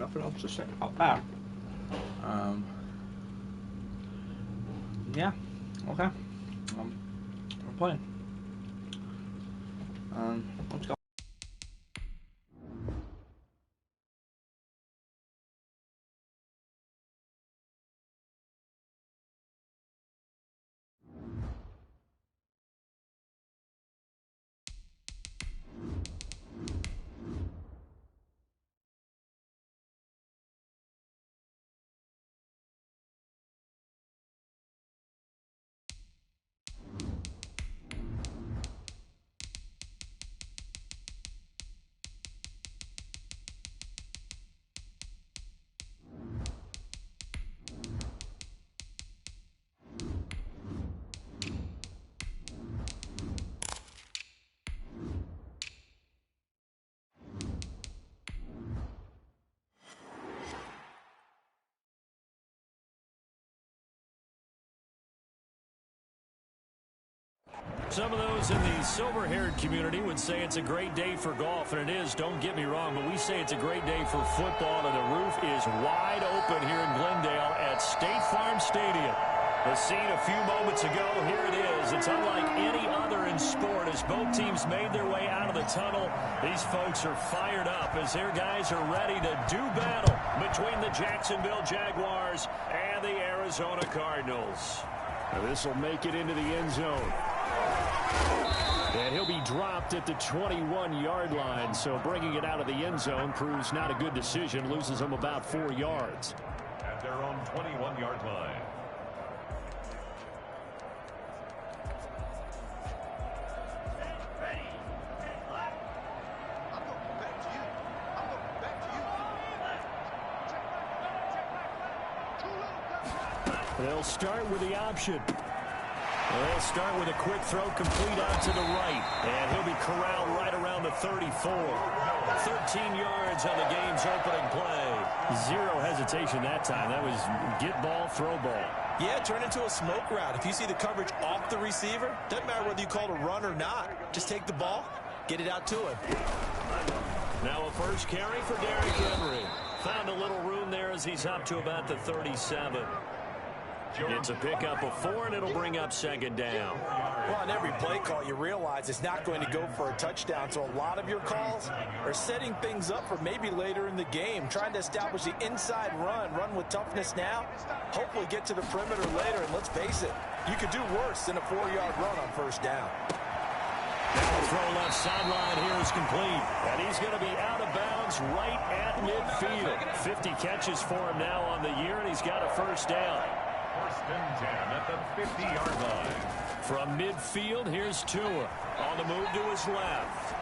nothing else to say about that. Yeah, okay. We're playing. Let's go. Some of those in the silver-haired community would say it's a great day for golf, and it is, don't get me wrong, but we say it's a great day for football, and the roof is wide open here in Glendale at State Farm Stadium. The scene a few moments ago, here it is. It's unlike any other in sport as both teams made their way out of the tunnel. These folks are fired up as their guys are ready to do battle between the Jacksonville Jaguars and the Arizona Cardinals. This will make it into the end zone. And he'll be dropped at the 21-yard line, so bringing it out of the end zone proves not a good decision, loses them about 4 yards. At their own 21-yard line. They'll start with the option. They'll start with a quick throw complete out to the right. And he'll be corralled right around the 34. 13 yards on the game's opening play. Zero hesitation that time. That was get ball, throw ball. Yeah, turn into a smoke route. If you see the coverage off the receiver, doesn't matter whether you call it a run or not. Just take the ball, get it out to him. Now a first carry for Derrick Henry. Found a little room there as he's up to about the 37. It's a pickup of 4, and it'll bring up second down. Well, on every play call, you realize it's not going to go for a touchdown. So a lot of your calls are setting things up for maybe later in the game, trying to establish the inside run with toughness now, hopefully get to the perimeter later. And let's face it, you could do worse than a 4-yard run on first down. Now the throw left sideline here is complete. And he's going to be out of bounds right at midfield. 50 catches for him now on the year, and he's got a first down. First and 10 at the 50-yard line. From midfield, here's Tua. On the move to his left.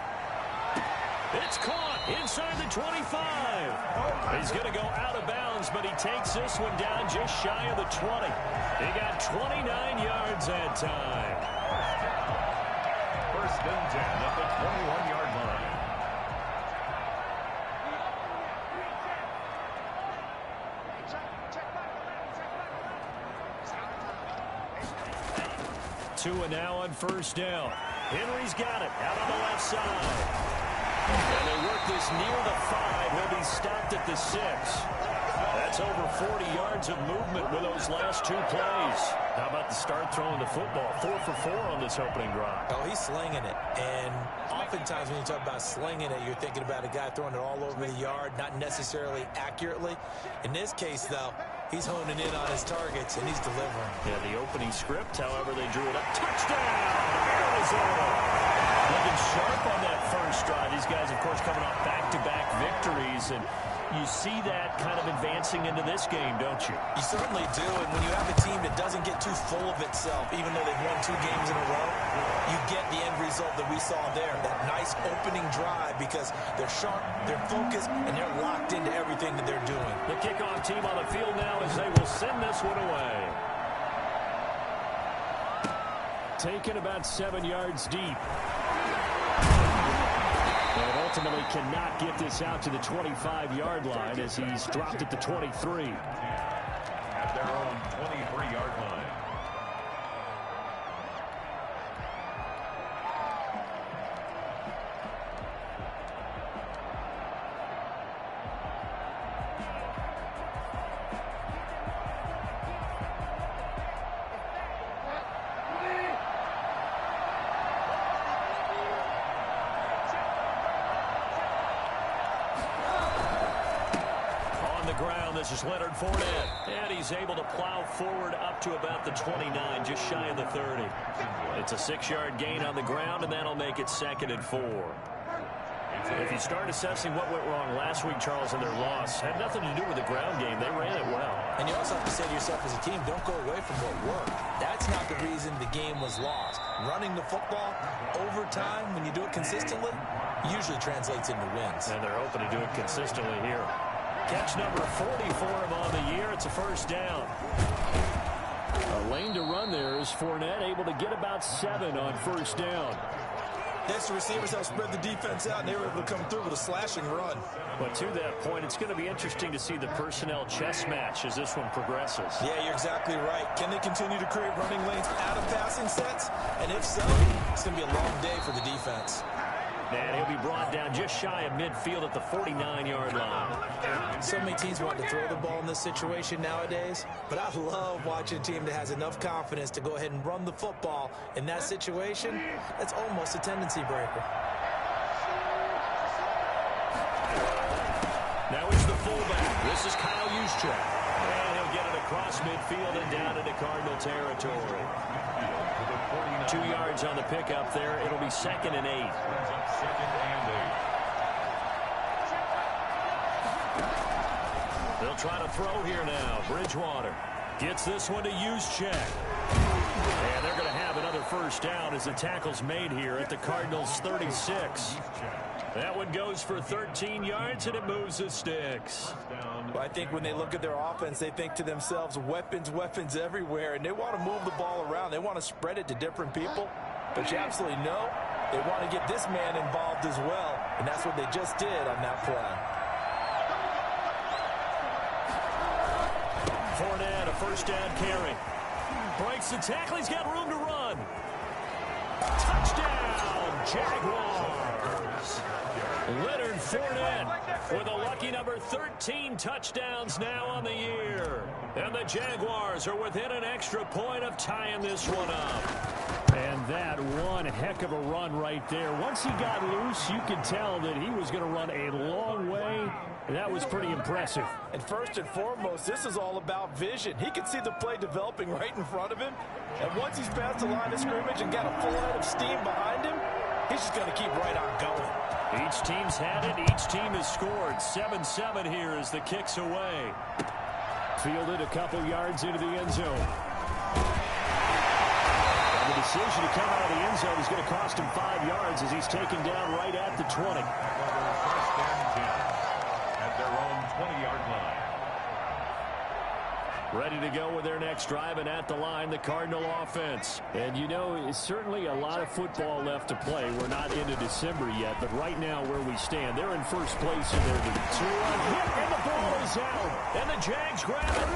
It's caught inside the 25. He's going to go out of bounds, but he takes this one down just shy of the 20. He got 29 yards that time. First and 10 at the 21-yard line. Tua now on first down. Henry's got it out on the left side. And they work this near the 5. He'll be stopped at the 6. That's over 40 yards of movement with those last 2 plays. How about the start throwing the football? 4 for 4 on this opening drive. Oh, he's slinging it. And oftentimes when you talk about slinging it, you're thinking about a guy throwing it all over the yard, not necessarily accurately. In this case, though, he's honing in on his targets, and he's delivering. Yeah, the opening script, however, they drew it up. Touchdown! Arizona! Looking sharp on that first drive. These guys, of course, coming off back-to-back victories, and you see that kind of advancing into this game, don't you? You certainly do, and when you have a team that doesn't get too full of itself, even though they've won 2 games in a row, you get the end result that we saw there, that nice opening drive, because they're sharp, they're focused, and they're locked into everything that they're doing. The kickoff team on the field now as they will send this one away. Taken about 7 yards deep. And ultimately cannot get this out to the 25-yard line as he's dropped at the 23. At their own 23-yard line. the ground. This is Leonard Fournette. And he's able to plow forward up to about the 29, just shy of the 30. It's a 6-yard gain on the ground, and that'll make it 2nd and 4. If you start assessing what went wrong last week, Charles, in their loss, had nothing to do with the ground game. They ran it well. And you also have to say to yourself as a team, don't go away from what worked. That's not the reason the game was lost. Running the football over time, when you do it consistently, usually translates into wins. And they're hoping to do it consistently here. Catch number 40 for him on the year. It's a first down. A lane to run there is Fournette, able to get about 7 on first down. Yes, the receivers have spread the defense out, and they were able to come through with a slashing run. But to that point, it's going to be interesting to see the personnel chess match as this one progresses. Yeah, you're exactly right. Can they continue to create running lanes out of passing sets? And if so, it's going to be a long day for the defense. And he'll be brought down just shy of midfield at the 49-yard line. So many teams want to throw the ball in this situation nowadays, but I love watching a team that has enough confidence to go ahead and run the football. In that situation, that's almost a tendency breaker. Now it's the fullback. This is Kyle Juszczyk. And he'll get it across midfield and down into Cardinal territory. 2 yards on the pickup there. It'll be 2nd and 8. They'll try to throw here now. Bridgewater gets this one to Juszczyk. And they're going to have another first down as the tackle's made here at the Cardinals' 36. That one goes for 13 yards, and it moves the sticks. Well, I think when they look at their offense, they think to themselves, weapons, weapons everywhere, and they want to move the ball around. They want to spread it to different people. But you absolutely know they want to get this man involved as well, and that's what they just did on that play. Fournette, a first down carry. Breaks the tackle. He's got room to run. Touchdown, Jaguars. Leonard Fournette with a lucky number 13 touchdowns now on the year. And the Jaguars are within an extra point of tying this one up. And that one heck of a run right there. Once he got loose, you could tell that he was going to run a long way. That was pretty impressive. And first and foremost, this is all about vision. He can see the play developing right in front of him. And once he's past the line of scrimmage and got a full head of steam behind him, he's just going to keep right on going. Each team's had it. Each team has scored. 7-7 here as the kick's away. Fielded a couple yards into the end zone. And the decision to come out of the end zone is going to cost him 5 yards as he's taken down right at the 20. At their own 20-yard line. Ready to go with their next drive, and at the line, the Cardinal offense. And you know, it's certainly a lot of football left to play. We're not into December yet, but right now where we stand, they're in first place in their division. And the ball is out, and the Jags grab it.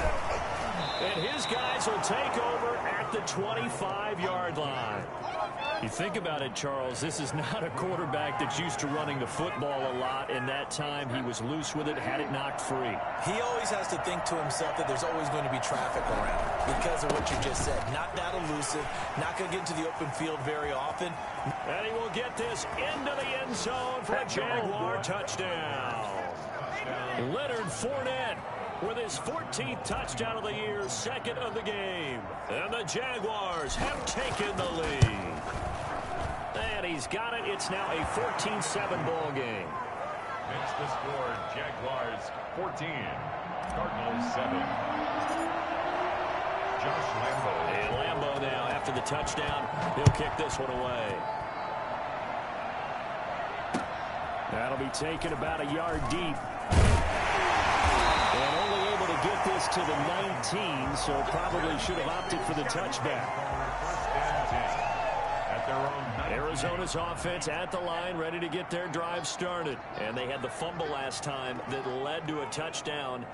And his guys will take over at the 25-yard line. You think about it, Charles, this is not a quarterback that's used to running the football a lot. In that time, he was loose with it, had it knocked free. He always has to think to himself that there's always going to be traffic around because of what you just said. Not that elusive, not going to get into the open field very often. And he will get this into the end zone for a Jaguar touchdown. Leonard Fournette with his 14th touchdown of the year, 2nd of the game. And the Jaguars have taken the lead. And he's got it. It's now a 14-7 ball game. It's the score, Jaguars 14, Cardinals 7. Josh Lambo. And Lambo now, after the touchdown, he'll kick this one away. That'll be taken about a yard deep. And only able to get this to the 19, so probably should have opted for the touchback. At their own 19. Arizona's offense at the line, ready to get their drive started. And they had the fumble last time that led to a touchdown.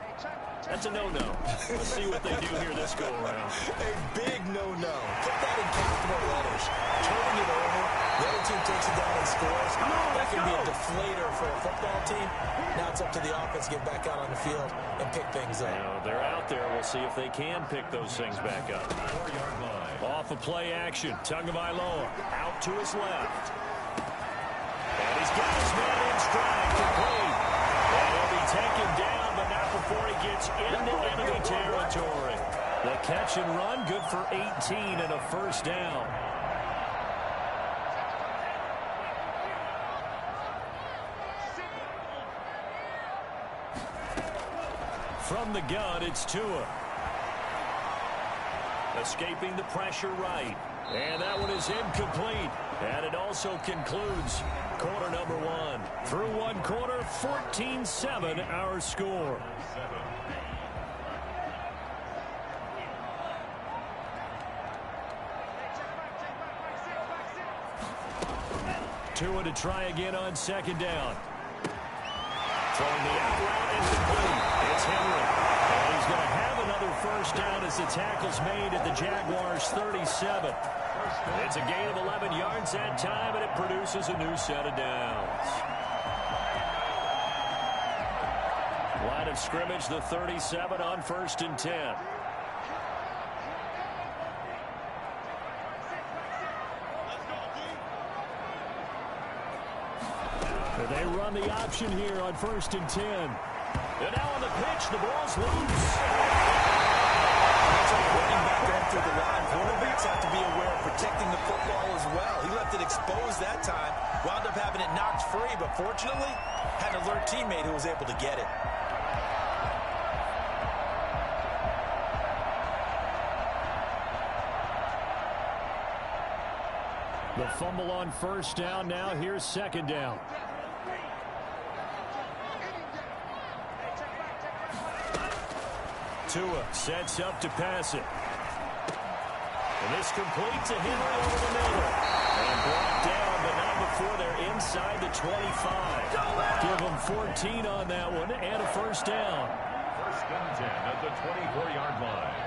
That's a no-no. Let's see what they do here this go-around. A big no-no. Put that in capital letters. Turning it over. The other team takes it down and scores. That can be a deflator for a football team. Now it's up to the offense to get back out on the field and pick things up. They're out there. We'll see if they can pick those things back up. 4-yard line. Off of play action. Tagovailoa out to his left. And he's got his man in stride. Complete. And he'll be taken down, but not before he play-action run, good for 18 and a first down. From the gun, it's Tua. Escaping the pressure right. And that one is incomplete. And it also concludes quarter number one. Through one quarter, 14-7 our score. Tua to try again on second down. Throwing the out route incomplete. It's Henry. And he's going to have another first down as the tackle's made at the Jaguars' 37. It's a gain of 11 yards that time, and it produces a new set of downs. Line of scrimmage, the 37 on 1st and 10. They run the option here on 1st and 10. And now on the pitch, the ball's loose. That's a running back going through the line. Quarterbacks have to be aware of protecting the football as well. He left it exposed that time. Wound up having it knocked free, but fortunately, had an alert teammate who was able to get it. The fumble on first down. Now here's second down. Tua sets up to pass it. And this complete to Henry over the middle. And brought down, but not before they're inside the 25. Give them 14 on that one and a first down. 1st and 10 at the 24-yard line.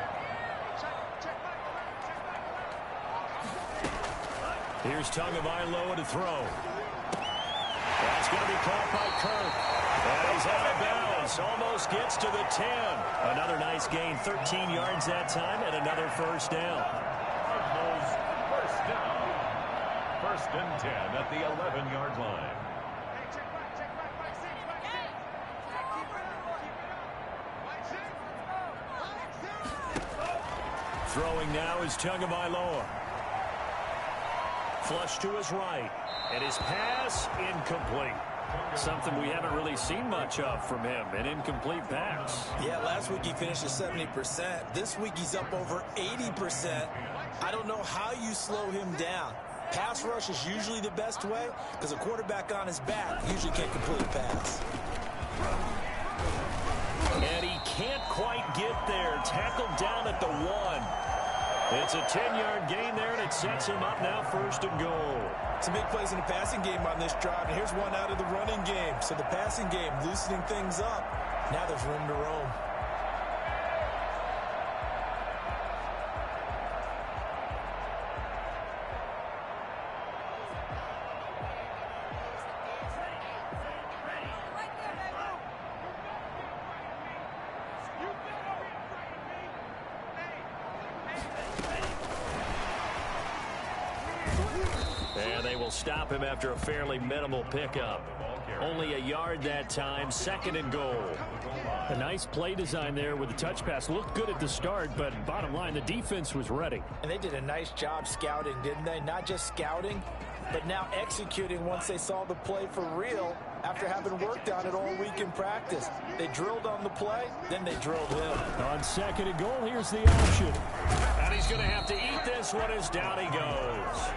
Here's Tagovailoa to throw. That's going to be caught by Kirk. And he's out of bounds. Almost gets to the 10. Another nice gain. 13 yards that time and another first down. Cardinals, first down. 1st and 10 at the 11-yard line. Throwing now is Tagovailoa. Flush to his right. And his pass incomplete. Something we haven't really seen much of from him, an incomplete pass. Yeah, last week he finished at 70%. This week he's up over 80%. I don't know how you slow him down. Pass rush is usually the best way because a quarterback on his back usually can't complete a pass. And he can't quite get there. Tackled down at the 1. It's a 10-yard gain there, and it sets him up now 1st and goal. Some big plays in the passing game on this drive, and here's one out of the running game. So the passing game loosening things up. Now there's room to roam. And they will stop him after a fairly minimal pickup. Only a yard that time, 2nd and goal. A nice play design there with the touch pass. Looked good at the start, but bottom line, the defense was ready. And they did a nice job scouting, didn't they? Not just scouting, but now executing once they saw the play for real after having worked on it all week in practice. They drilled on the play, then they drilled him. On 2nd and goal, here's the option. And he's going to have to eat this one as down he goes.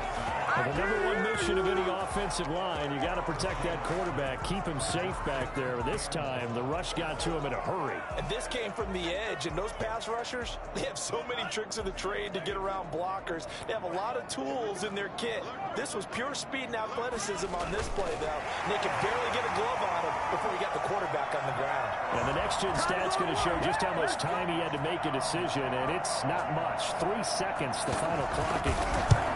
Well, the #1 mission of any offensive line, you got to protect that quarterback, keep him safe back there. This time, the rush got to him in a hurry. And this came from the edge, and those pass rushers, they have so many tricks of the trade to get around blockers. They have a lot of tools in their kit. This was pure speed and athleticism on this play, though. And they could barely get a glove on him before he got the quarterback on the ground. And the next-gen stat's going to show just how much time he had to make a decision, and it's not much. 3 seconds, the final clocking.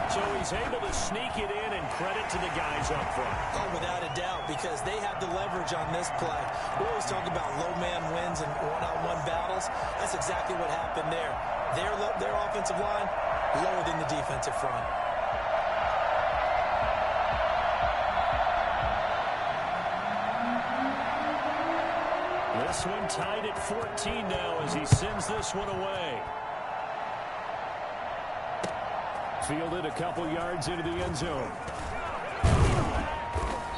So he's able to sneak it in, and credit to the guys up front. Oh, without a doubt, because they had the leverage on this play. We always talk about low man wins and one-on-one battles. That's exactly what happened there. Their offensive line lower than the defensive front. This one tied at 14 now as he sends this one away. Fielded a couple yards into the end zone.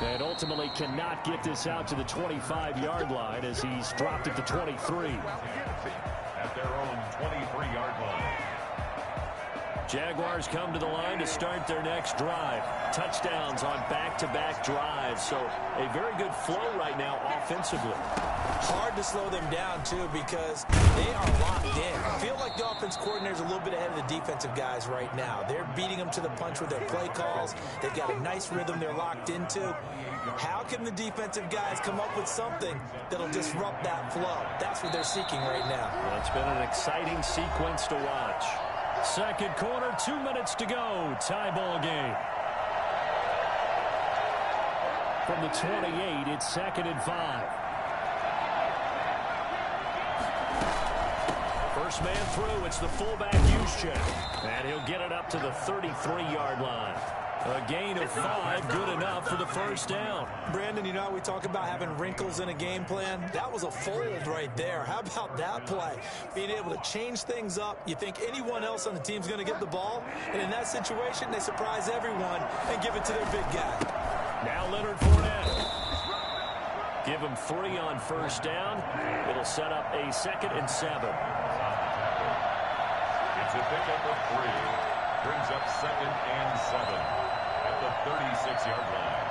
And ultimately cannot get this out to the 25-yard line as he's dropped it to 23. At their own 23-yard line. Jaguars come to the line to start their next drive. Touchdowns on back-to-back drives. So a very good flow right now offensively. Hard to slow them down, too, because they are locked in. I feel like the offense coordinator's a little bit ahead of the defensive guys right now. They're beating them to the punch with their play calls. They've got a nice rhythm they're locked into. How can the defensive guys come up with something that'll disrupt that flow? That's what they're seeking right now. Well, it's been an exciting sequence to watch. Second quarter, 2 minutes to go. Tie ball game. From the 28, it's 2nd and 5. First man through, it's the fullback Juszczyk. And he'll get it up to the 33-yard line. A gain of 5, good enough for the first down. Brandon, you know how we talk about having wrinkles in a game plan? That was a fold right there. How about that play? Being able to change things up. You think anyone else on the team's going to get the ball? And in that situation, they surprise everyone and give it to their big guy. Now Leonard Fournette. Give him 3 on first down. It'll set up a 2nd and 7. It's a pickup of 3. Brings up 2nd and 7 at the 36-yard line.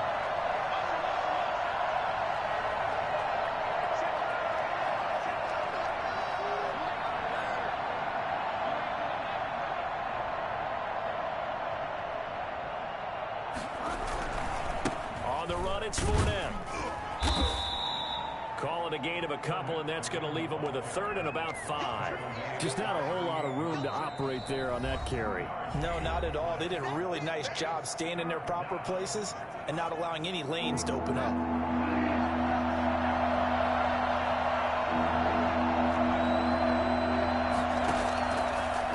On the run, it's Fournette. Call it a gain of a couple, and that's going to leave him with a 3rd and about 5. Just not a whole lot of room to operate there on that carry. No, not at all. They did a really nice job staying in their proper places and not allowing any lanes to open up.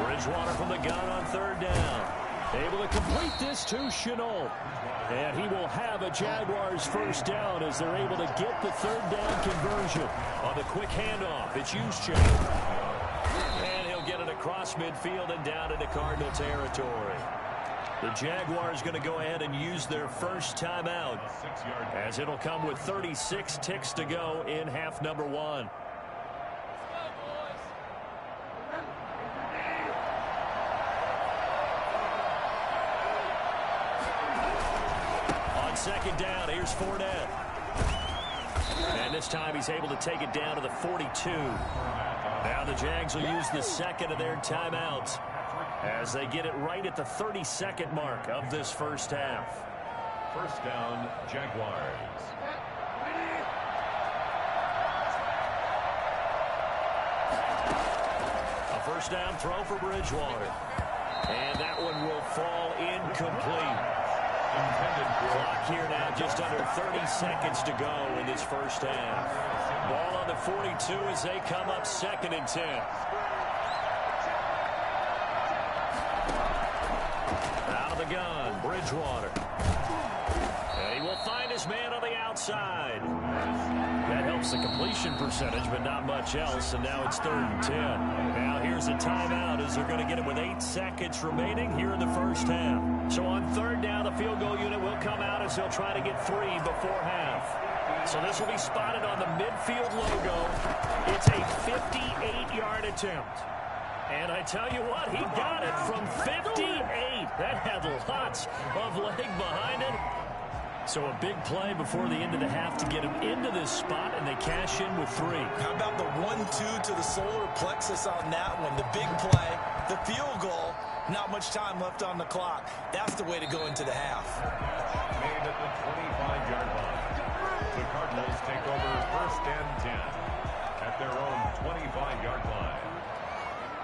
Bridgewater from the gun on 3rd down. Able to complete this to Shenault. And he will have a Jaguars first down as they're able to get the 3rd down conversion. On the quick handoff, it's Juszczyk. And he'll get it across midfield and down into Cardinal territory. The Jaguars going to go ahead and use their first timeout, as it'll come with 36 ticks to go in half number 1. Second down, here's Fournette. And this time he's able to take it down to the 42. Now the Jags will use the 2nd of their timeouts as they get it right at the 32nd mark of this first half. First down, Jaguars. A first down throw for Bridgewater. And that one will fall incomplete. Clock here now, just under 30 seconds to go in this first half. Ball on the 42 as they come up 2nd and 10. Out of the gun, Bridgewater. And he will find his man on the outside. That helps the completion percentage, but not much else, and now it's 3rd and 10. Now here's a timeout as they're going to get it with 8 seconds remaining here in the first half. So on 3rd down, the field goal unit will come out as they'll try to get 3 before half. So this will be spotted on the midfield logo. It's a 58-yard attempt. And I tell you what, he got it from 58. That had lots of leg behind it. So a big play before the end of the half to get him into this spot, and they cash in with 3. How about the 1-2 to the solar plexus on that one? The big play, the field goal, not much time left on the clock. That's the way to go into the half. Made at the 25-yard line. The Cardinals take over 1st and 10 at their own 25-yard line.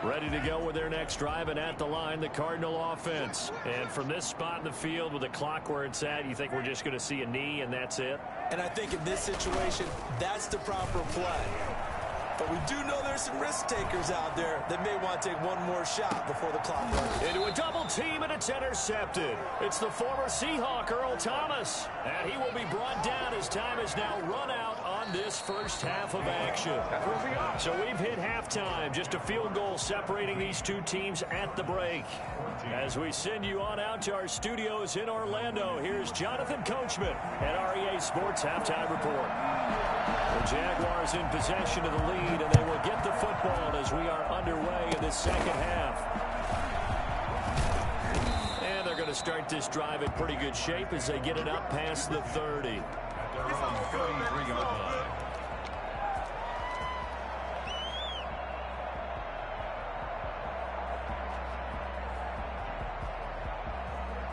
Ready to go with their next drive, and at the line, the Cardinal offense. And from this spot in the field with the clock where it's at, you think we're just going to see a knee and that's it? And I think in this situation, that's the proper play. But we do know there's some risk takers out there that may want to take one more shot before the clock runs. Into a double team, and it's intercepted. It's the former Seahawk, Earl Thomas. And he will be brought down as time is now run out on on this first half of action. So we've hit halftime. Just a field goal separating these two teams at the break. As we send you on out to our studios in Orlando, here's Jonathan Coachman at REA Sports Halftime Report. The Jaguars in possession of the lead, and they will get the football as we are underway in this second half. And they're going to start this drive in pretty good shape as they get it up past the 30. At their own 33-yard line.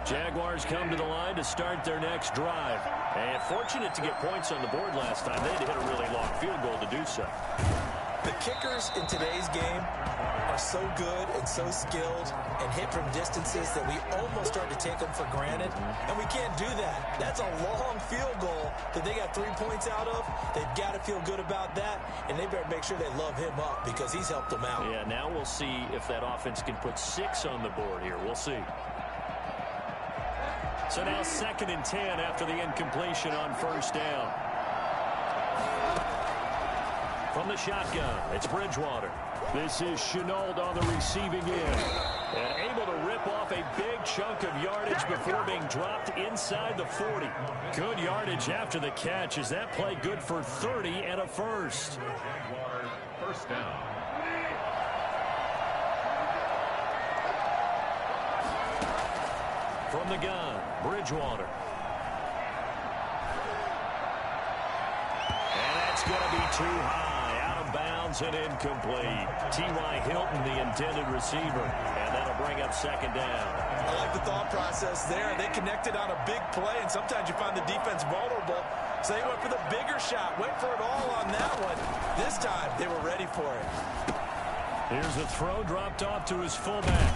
Jaguars come to the line to start their next drive. And fortunate to get points on the board last time. They had to hit a really long field goal to do so. The kickers in today's game are so good and so skilled and hit from distances that we almost start to take them for granted. And we can't do that. That's a long field goal that they got 3 points out of. They've got to feel good about that, and they better make sure they love him up because he's helped them out. Yeah, now we'll see if that offense can put 6 on the board here. We'll see. So now 2nd and 10 after the incompletion on first down. From the shotgun, it's Bridgewater. This is Chenault on the receiving end. And able to rip off a big chunk of yardage before being dropped inside the 40. Good yardage after the catch. Is that play good for 30 and a first? Jaguar first down. From the gun, Bridgewater. And that's going to be too high. Out of bounds and incomplete. T.Y. Hilton, the intended receiver. And that'll bring up 2nd down. I like the thought process there. They connected on a big play, and sometimes you find the defense vulnerable. So they went for the bigger shot, went for it all on that one. This time, they were ready for it. Here's a throw dropped off to his fullback.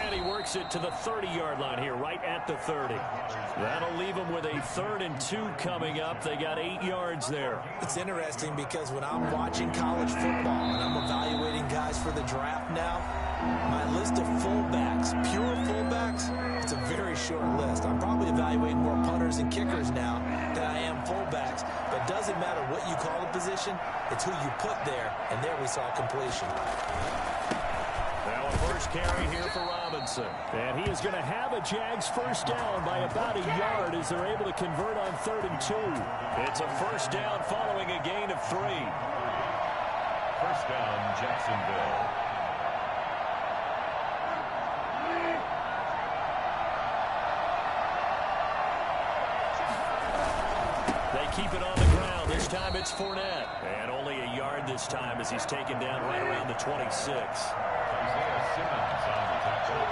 And he works it to the 30-yard line here, right at the 30. That'll leave him with a 3rd and 2 coming up. They got 8 yards there. It's interesting because when I'm watching college football and I'm evaluating guys for the draft now, my list of fullbacks, pure fullbacks, it's a very short list. I'm probably evaluating more punters and kickers now than I am fullbacks. But it doesn't matter what you call the position, it's who you put there. And there we saw completion. Now a first carry here for Robinson. And he is going to have a Jags first down by about a yard as they're able to convert on 3rd and 2. It's a first down following a gain of 3. First down, Jacksonville. They keep it on the ground. This time it's Fournette. And only a yard this time as he's taken down right around the 26. Simmons on the tackle.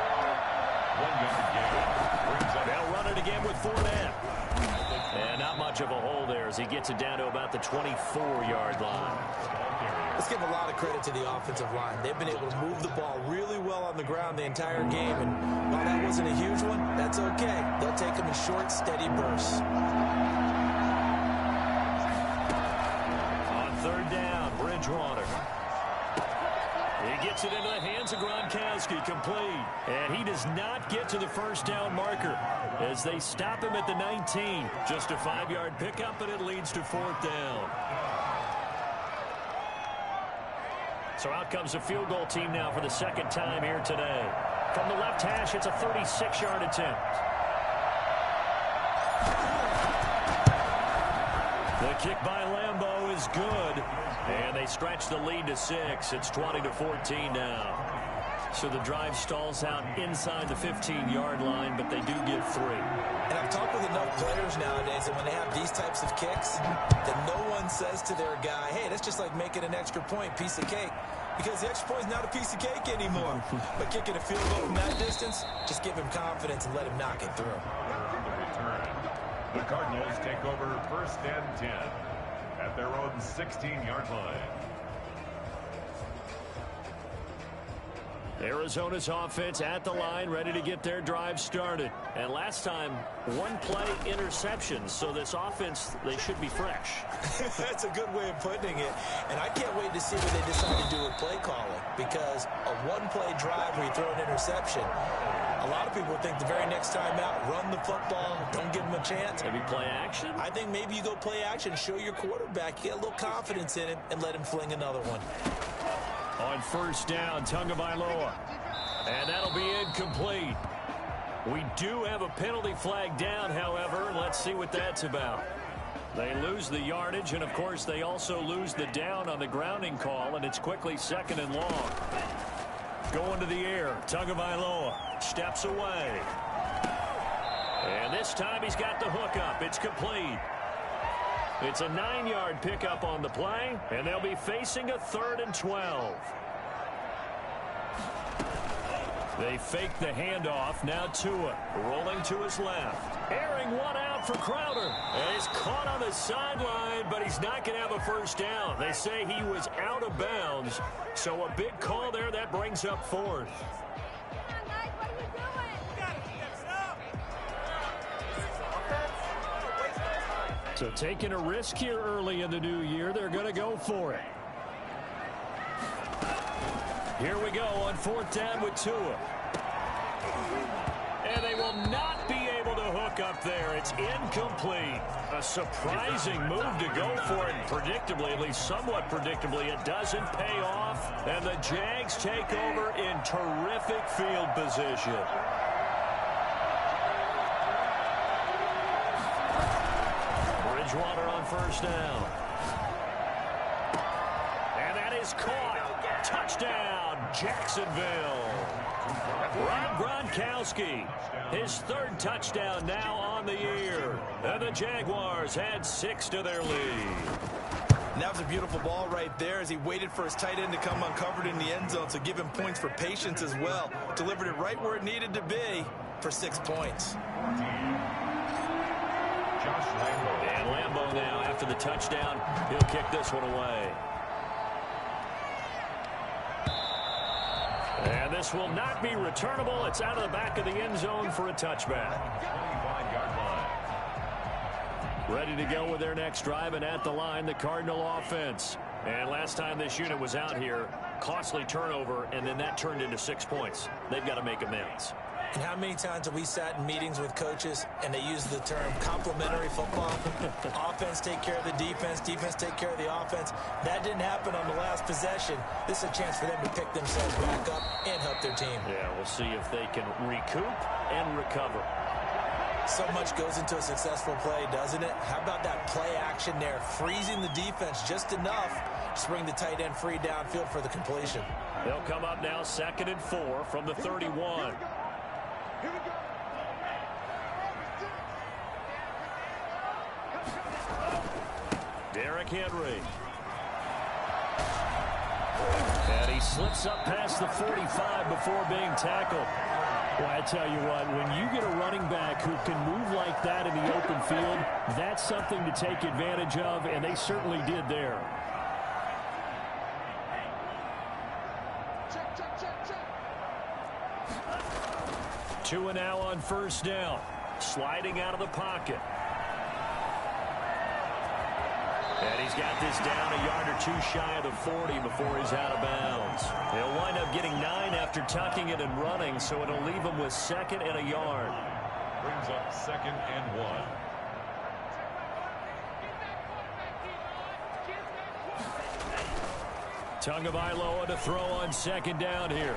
1 yard gain. They'll run it again with Fournette. And not much of a hole there as he gets it down to about the 24-yard line. Let's give a lot of credit to the offensive line. They've been able to move the ball really well on the ground the entire game. And while that wasn't a huge one, that's okay. They'll take them in short, steady bursts. On 3rd down, Bridgewater. He gets it into the hands of Gronkowski, complete. And he does not get to the first down marker as they stop him at the 19. Just a 5-yard pickup, and it leads to 4th down. So out comes the field goal team now for the 2nd time here today. From the left hash, it's a 36-yard attempt. The kick by Lambeau is good. And they stretch the lead to 6. It's 20-14 now. So the drive stalls out inside the 15-yard line, but they do get 3. And I've talked with enough players nowadays that when they have these types of kicks, that no one says to their guy, hey, that's just like making an extra point, piece of cake. Because the extra point is not a piece of cake anymore. But kicking a field goal from that distance, just give him confidence and let him knock it through. The Cardinals take over 1st and 10 at their own 16-yard line. Arizona's offense at the line, ready to get their drive started. And last time, one play interception. So this offense, they should be fresh. That's a good way of putting it. And I can't wait to see what they decide to do with play calling. Because a one-play drive where you throw an interception, a lot of people think the very next time out, run the football, don't give them a chance. Maybe play action? I think maybe you go play action, show your quarterback, get a little confidence in him, and let him fling another one. On first down, Tagovailoa. And that'll be incomplete. We do have a penalty flag down, however. Let's see what that's about. They lose the yardage, and, of course, they also lose the down on the grounding call, and it's quickly 2nd and long. Going to the air, Tagovailoa steps away. And this time he's got the hook up. It's complete. It's a 9-yard pickup on the play, and they'll be facing a 3rd and 12. They fake the handoff. Now Tua rolling to his left. Airing one out for Crowder. And he's caught on the sideline, but he's not going to have a first down. They say he was out of bounds. So a big call there. That brings up 4th. So taking a risk here early in the new year. They're going to go for it. Here we go on 4th down with Tua. And they will not be able to hook up there. It's incomplete. A surprising move to go for it. Predictably, at least somewhat predictably, it doesn't pay off. And the Jags take over in terrific field position. Bridgewater on first down. And that is caught. Touchdown, Jacksonville. Rob Gronkowski, his 3rd touchdown now on the year. And the Jaguars had 6 to their lead. And that was a beautiful ball right there as he waited for his tight end to come uncovered in the end zone, so give him points for patience as well. Delivered it right where it needed to be for 6 points. And Lambeau now, after the touchdown, he'll kick this one away. And this will not be returnable. It's out of the back of the end zone for a touchback. Ready to go with their next drive, and at the line, the Cardinal offense. And last time this unit was out here, costly turnover, and then that turned into 6 points. They've got to make amends. And how many times have we sat in meetings with coaches and they use the term complementary football? Offense take care of the defense, defense take care of the offense. That didn't happen on the last possession. This is a chance for them to pick themselves back up and help their team. Yeah, we'll see if they can recoup and recover. So much goes into a successful play, doesn't it? How about that play action there, freezing the defense just enough to bring the tight end free downfield for the completion. They'll come up now 2nd and 4 from the 31. Derrick Henry. And he slips up past the 45 before being tackled. Well, I tell you what, when you get a running back who can move like that in the open field, that's something to take advantage of, and they certainly did there. Tua now on first down. Sliding out of the pocket. And he's got this down a yard or 2 shy of the 40 before he's out of bounds. He'll wind up getting 9 after tucking it and running, so it'll leave him with 2nd and a yard. Brings up 2nd and 1. Tagovailoa to throw on 2nd down here.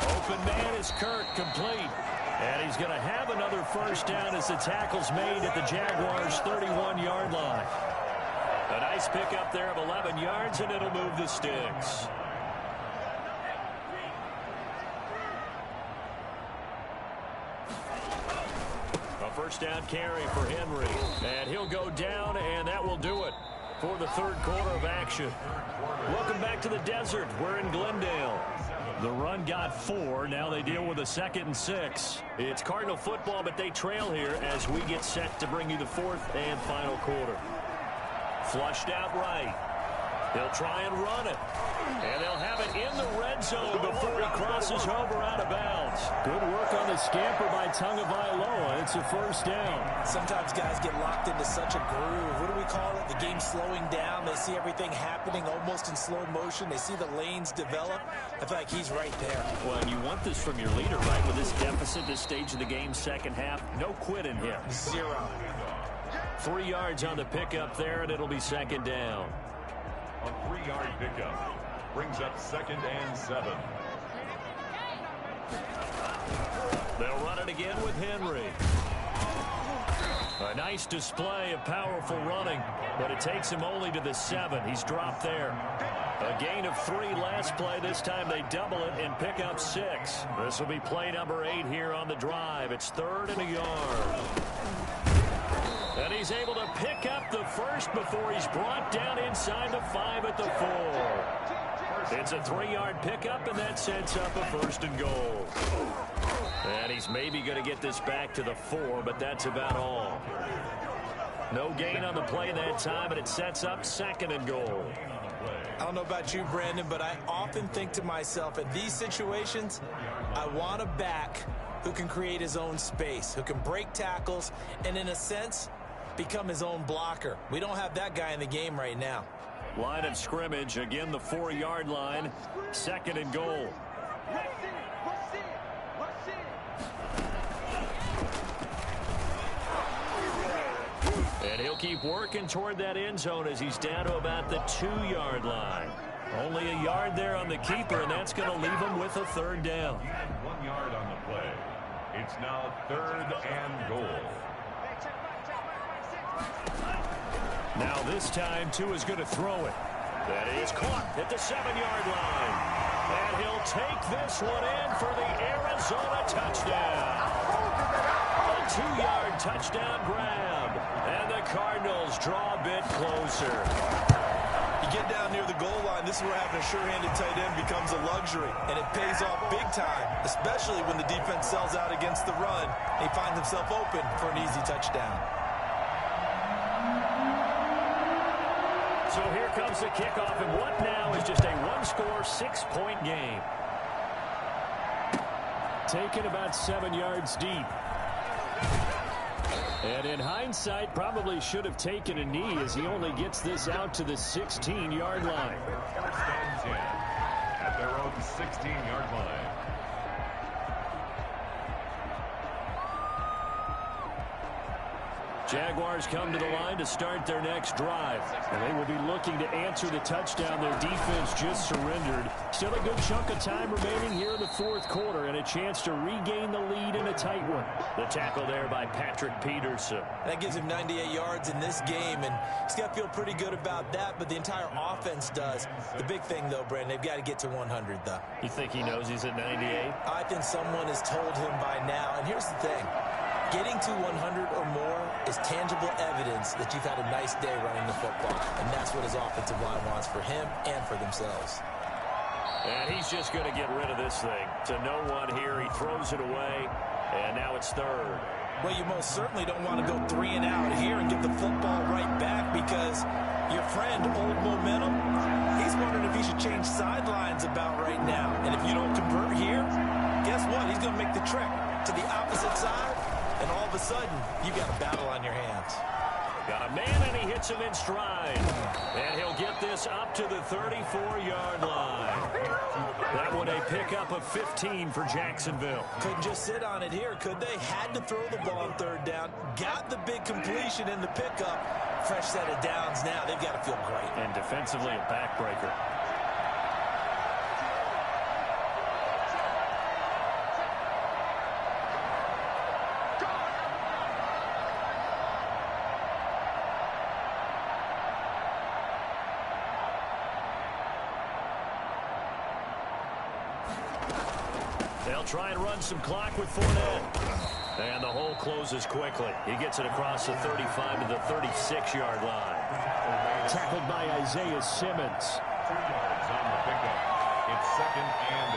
Open man is Kirk, complete. And he's going to have another first down as the tackle's made at the Jaguars' 31-yard line. A nice pickup there of 11 yards, and it'll move the sticks. A first down carry for Henry. And he'll go down, and that will do it for the 3rd quarter of action. Welcome back to the desert. We're in Glendale. The run got 4. Now they deal with a 2nd and 6. It's Cardinal football, but they trail here as we get set to bring you the 4th and final quarter. Flushed out right. He'll try and run it. And they'll have it in the red zone before he crosses over out of bounds. Good work on the scamper by Tagovailoa. It's a first down. Sometimes guys get locked into such a groove. What do we call it? The game's slowing down. They see everything happening almost in slow motion. They see the lanes develop. I feel like he's right there. Well, and you want this from your leader, right? With this deficit, this stage of the game, second half, no quit in here. 0. 3 yards on the pickup there, and it'll be second down. A 3-yard pickup brings up 2nd and 7. They'll run it again with Henry. A nice display of powerful running, but it takes him only to the 7. He's dropped there. A gain of 3 last play. This time they double it and pick up 6. This will be play number 8 here on the drive. It's 3rd and a yard. And he's able to pick up the first before he's brought down inside the 5 at the 4. It's a 3-yard pickup, and that sets up a 1st and goal. And he's maybe going to get this back to the 4, but that's about all. No gain on the play that time, and it sets up 2nd and goal. I don't know about you, Brandon, but I often think to myself, in these situations, I want a back who can create his own space, who can break tackles, and in a sense, become his own blocker. We don't have that guy in the game right now. Line of scrimmage, again the 4-yard line, 2nd and goal. And he'll keep working toward that end zone as he's down to about the 2-yard line. Only a yard there on the keeper, and that's going to leave him with a 3rd down. 1 yard on the play. It's now 3rd and goal. Now this time, Tua is going to throw it. That is caught at the 7-yard line. And he'll take this one in for the Arizona touchdown. A 2-yard touchdown grab. And the Cardinals draw a bit closer. You get down near the goal line, this is where having a sure-handed tight end becomes a luxury. And it pays off big time, especially when the defense sells out against the run. And he finds himself open for an easy touchdown. So here comes the kickoff, and what now is just a 1-score, 6-point game. Taken about 7 yards deep. And in hindsight, probably should have taken a knee as he only gets this out to the 16-yard line. 1st and 10 at their own 16-yard line. Jaguars come to the line to start their next drive. And they will be looking to answer the touchdown their defense just surrendered. Still a good chunk of time remaining here in the 4th quarter and a chance to regain the lead in a tight one. The tackle there by Patrick Peterson. That gives him 98 yards in this game, and he's got to feel pretty good about that, but the entire offense does. The big thing, though, Brandon, they've got to get to 100, though. You think he knows he's at 98? I think someone has told him by now, and here's the thing. Getting to 100 or more is tangible evidence that you've had a nice day running the football. And that's what his offensive line wants for him and for themselves. And he's just going to get rid of this thing. To no one here. He throws it away. And now it's 3rd. Well, you most certainly don't want to go 3 and out here and give the football right back because your friend, Old Momentum, he's wondering if he should change sidelines about right now. And if you don't convert here, guess what? He's going to make the trek to the opposite side. And all of a sudden, you got a battle on your hands. Got a man, and he hits him in stride. And he'll get this up to the 34-yard line. That one a pickup of 15 for Jacksonville. Couldn't just sit on it here, could they? Had to throw the ball on 3rd down. Got the big completion in the pickup. Fresh set of downs now. They've got to feel great. And defensively, a backbreaker. They'll try and run some clock with Fournette. And the hole closes quickly. He gets it across the 35 to the 36-yard line. Tackled by Isaiah Simmons. 2 yards on the pickup. It's 2nd and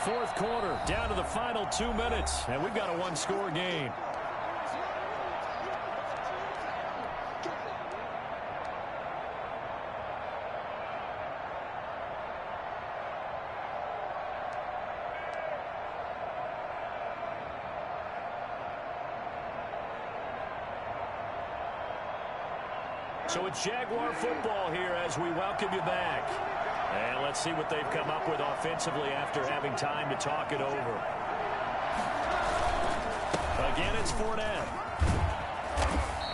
8. 4th quarter, down to the final 2 minutes, and we've got a 1-score game. So it's Jaguar football here as we welcome you back. And let's see what they've come up with offensively after having time to talk it over. Again, it's Fournette.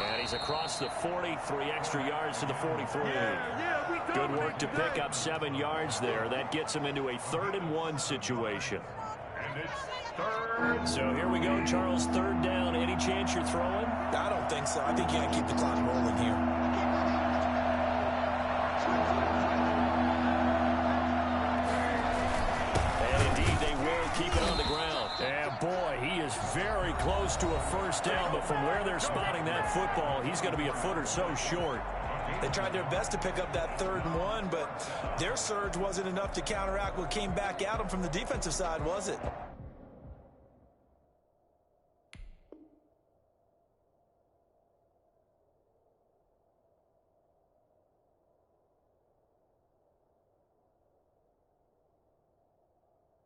And he's across the 40, 3 extra yards to the 43. Good work to pick up 7 yards there. That gets him into a 3rd-and-1 situation. And it's 3rd. So here we go, Charles, 3rd down. Any chance you're throwing? I don't think so. I think you got to keep the clock rolling here. And indeed, they will keep it on the ground. And boy, he is very close to a 1st down, but from where they're spotting that football, he's going to be a foot or so short. They tried their best to pick up that 3rd-and-1, but their surge wasn't enough to counteract what came back at them from the defensive side, was it?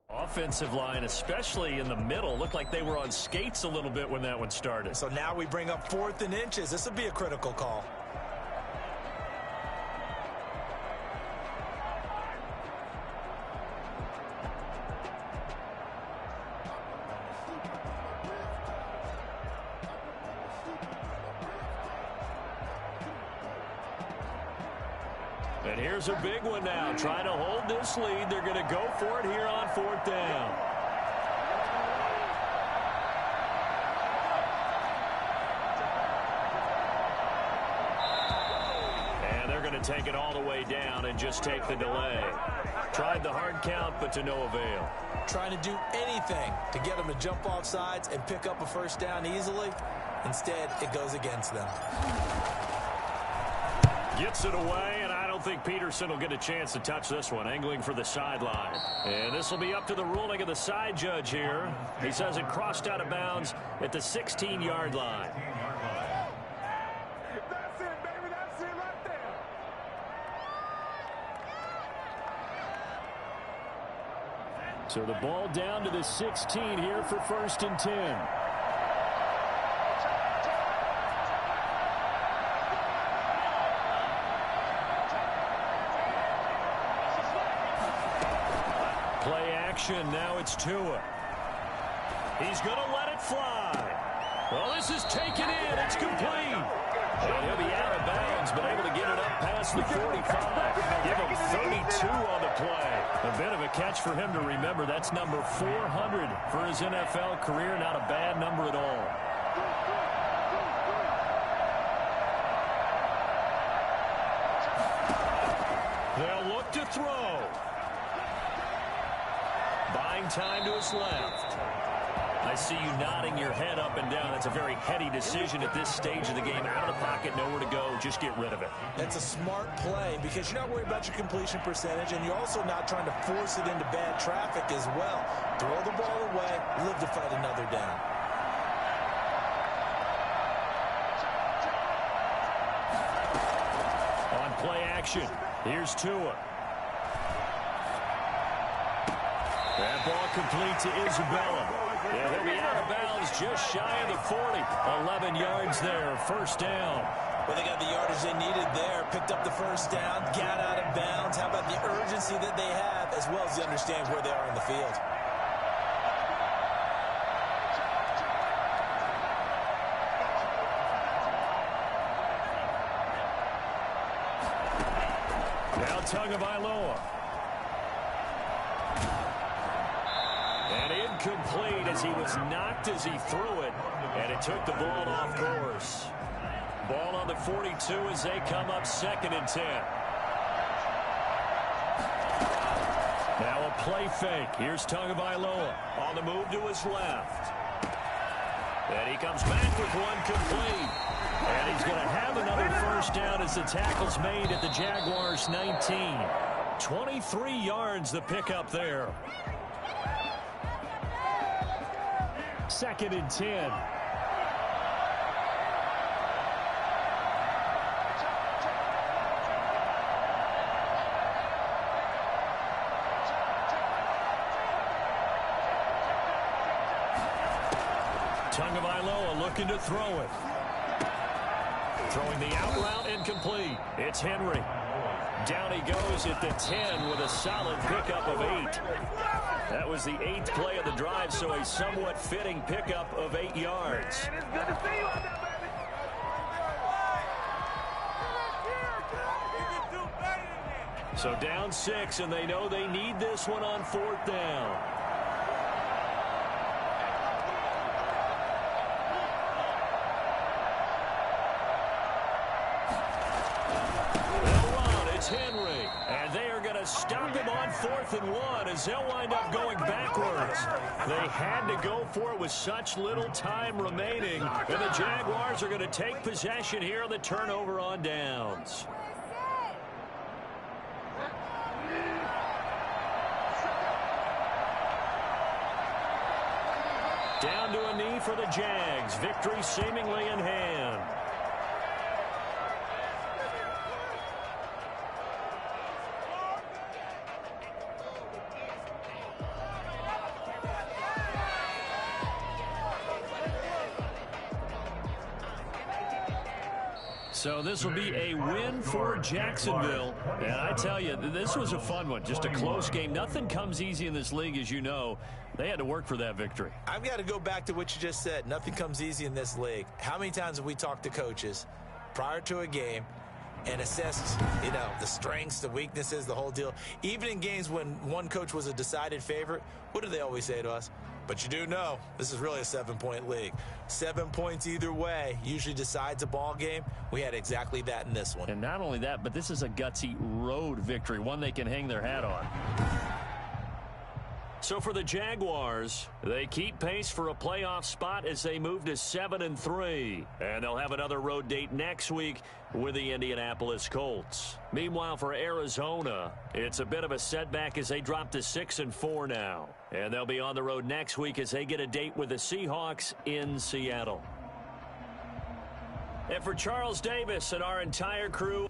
Offensive line, especially in the middle, looked like they were on skates a little bit when that one started. So now we bring up 4th and inches. This will be a critical call. And here's a big one now. Trying to hold this lead. They're going to go for it here on 4th down. And they're going to take it all the way down and just take the delay. Tried the hard count, but to no avail. Trying to do anything to get them to jump off sides and pick up a 1st down easily. Instead, it goes against them. Gets it away, and I don't think Peterson will get a chance to touch this one, angling for the sideline. And this will be up to the ruling of the side judge here. He says it crossed out of bounds at the 16-yard line. That's it, baby. That's it right there. So the ball down to the 16 here for 1st and 10. Play action. Now it's Tua. He's going to let it fly. Well, this is taken in. It's complete. And he'll be out of bounds, but able to get it up past the 45. Give him 32 on the play. A bit of a catch for him to remember. That's number 400 for his NFL career. Not a bad number at all. They'll look to throw. Buying time to his left. I see you nodding your head up and down. That's a very heady decision at this stage of the game. Out of the pocket, nowhere to go. Just get rid of it. That's a smart play because you're not worried about your completion percentage, and you're also not trying to force it into bad traffic as well. Throw the ball away, live to fight another down. On play action, here's Tua. That ball complete to Isabella. And he'll be out of bounds just shy of the 40. 11 yards there, 1st down. Well, they got the yardage they needed there, picked up the 1st down, got out of bounds. How about the urgency that they have, as well as they understand where they are in the field. Now Tagovailoa. And incomplete as he was knocked as he threw it. And it took the ball off course. Ball on the 42 as they come up 2nd and 10. Now a play fake. Here's Tagovailoa on the move to his left. And he comes back with one complete. And he's going to have another 1st down as the tackle's made at the Jaguars' 19. 23 yards the pickup there. 2nd and 10. Tagovailoa looking to throw it. Throwing the out route incomplete. It's Henry. Down he goes at the 10 with a solid pickup of 8. That was the 8th play of the drive, so a somewhat fitting pickup of 8 yards. Man, it's good to see you out there, baby. So down 6, and they know they need this one on 4th down. It's Henry, and they are going to stop him on 4th and 1 as they'll wind up going backwards. They had to go for it with such little time remaining, and the Jaguars are going to take possession here on the turnover on downs. Down to a knee for the Jags. Victory seemingly in hand. So this will be a win for Jacksonville. And I tell you, this was a fun one. Just a close game. Nothing comes easy in this league, as you know. They had to work for that victory. I've got to go back to what you just said. Nothing comes easy in this league. How many times have we talked to coaches prior to a game and assessed, the strengths, the weaknesses, the whole deal? Even in games when one coach was a decided favorite, what do they always say to us? But you do know this is really a 7-point league. 7 points either way usually decides a ball game. We had exactly that in this one. And not only that, but this is a gutsy road victory, one they can hang their hat on. So for the Jaguars, they keep pace for a playoff spot as they move to 7-3. And they'll have another road date next week with the Indianapolis Colts. Meanwhile, for Arizona, it's a bit of a setback as they drop to 6-4 now. And they'll be on the road next week as they get a date with the Seahawks in Seattle. And for Charles Davis and our entire crew,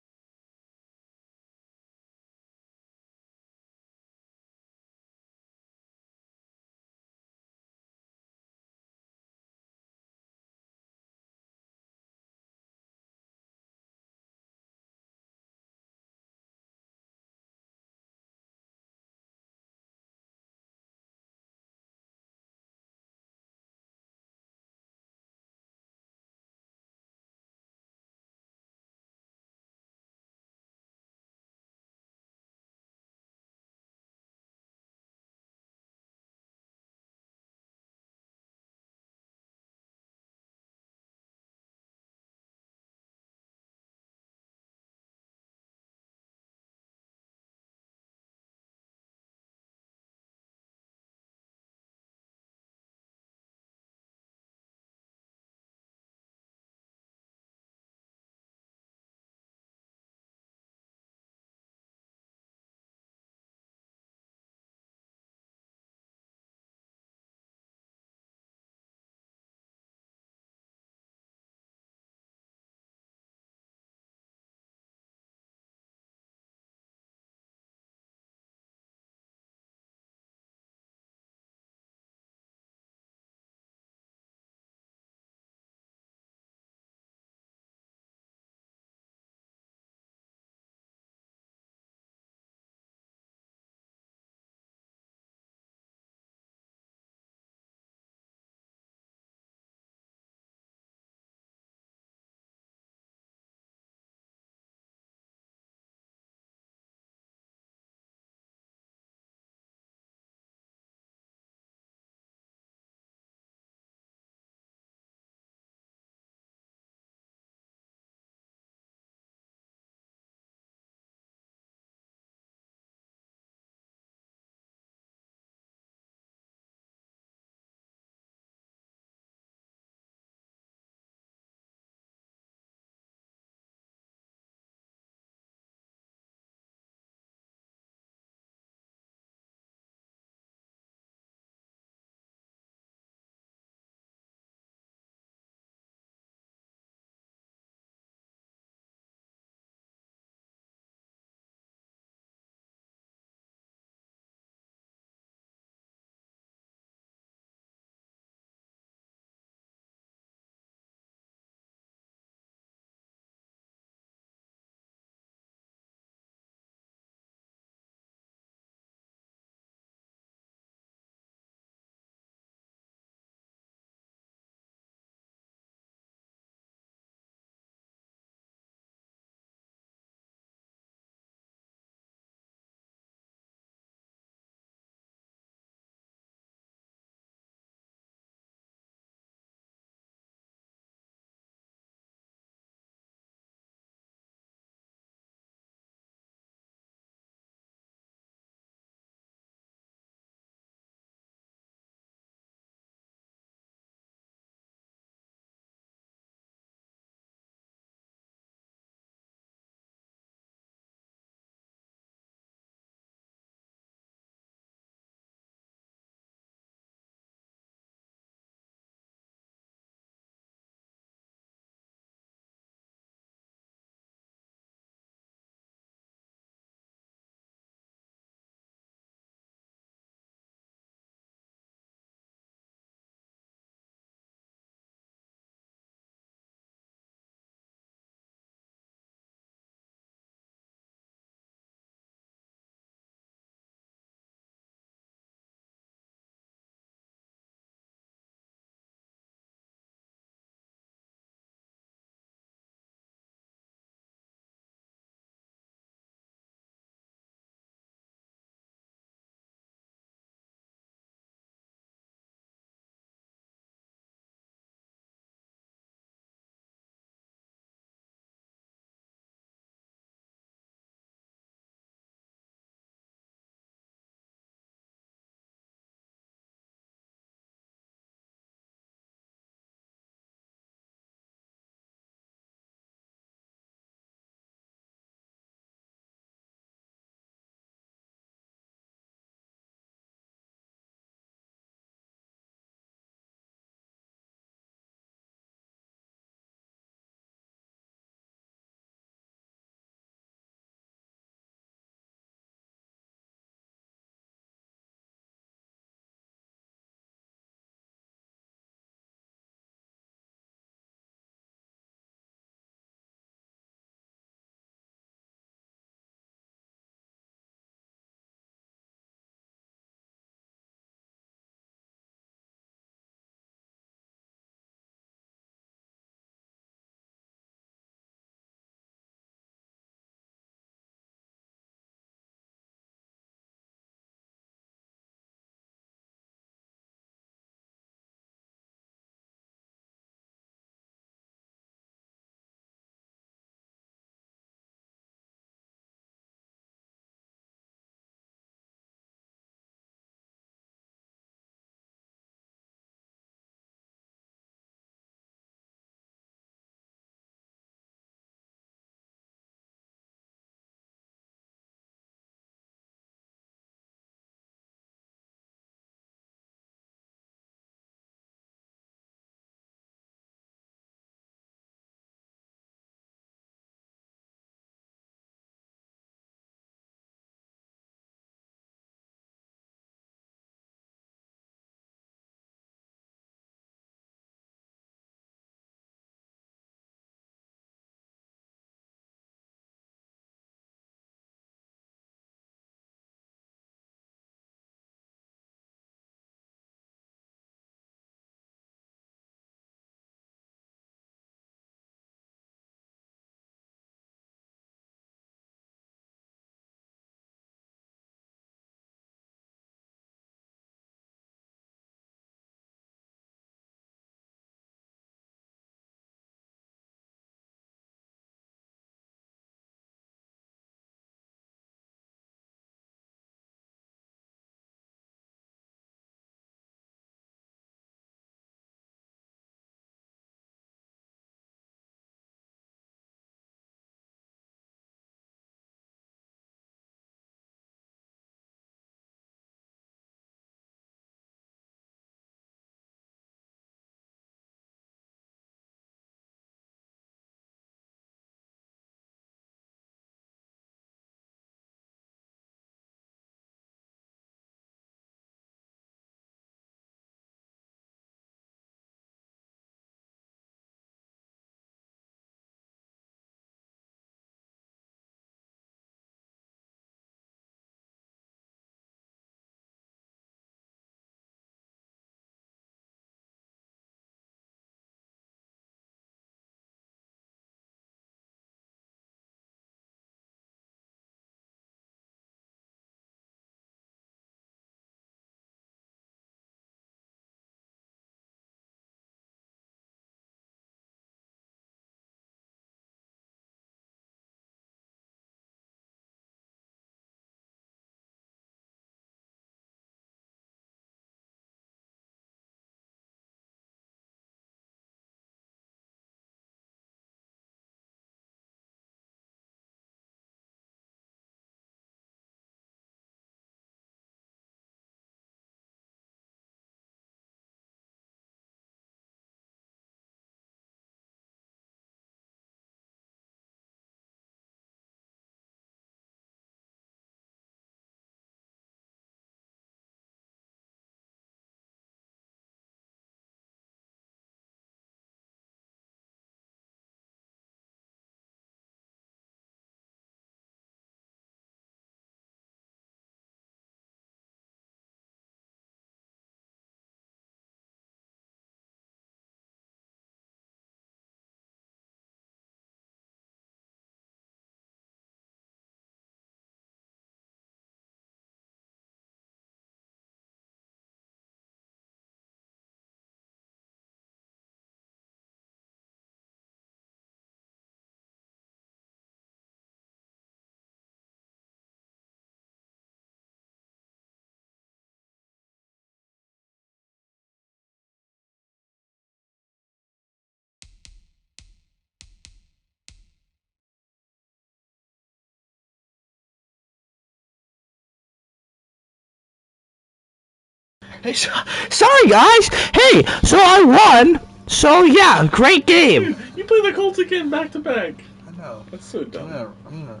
Hey, sorry guys. Hey, so I won. So yeah, great game. You play the Colts again back to back. I know. That's so dumb. I'm gonna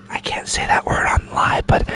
I can't say that word on live, but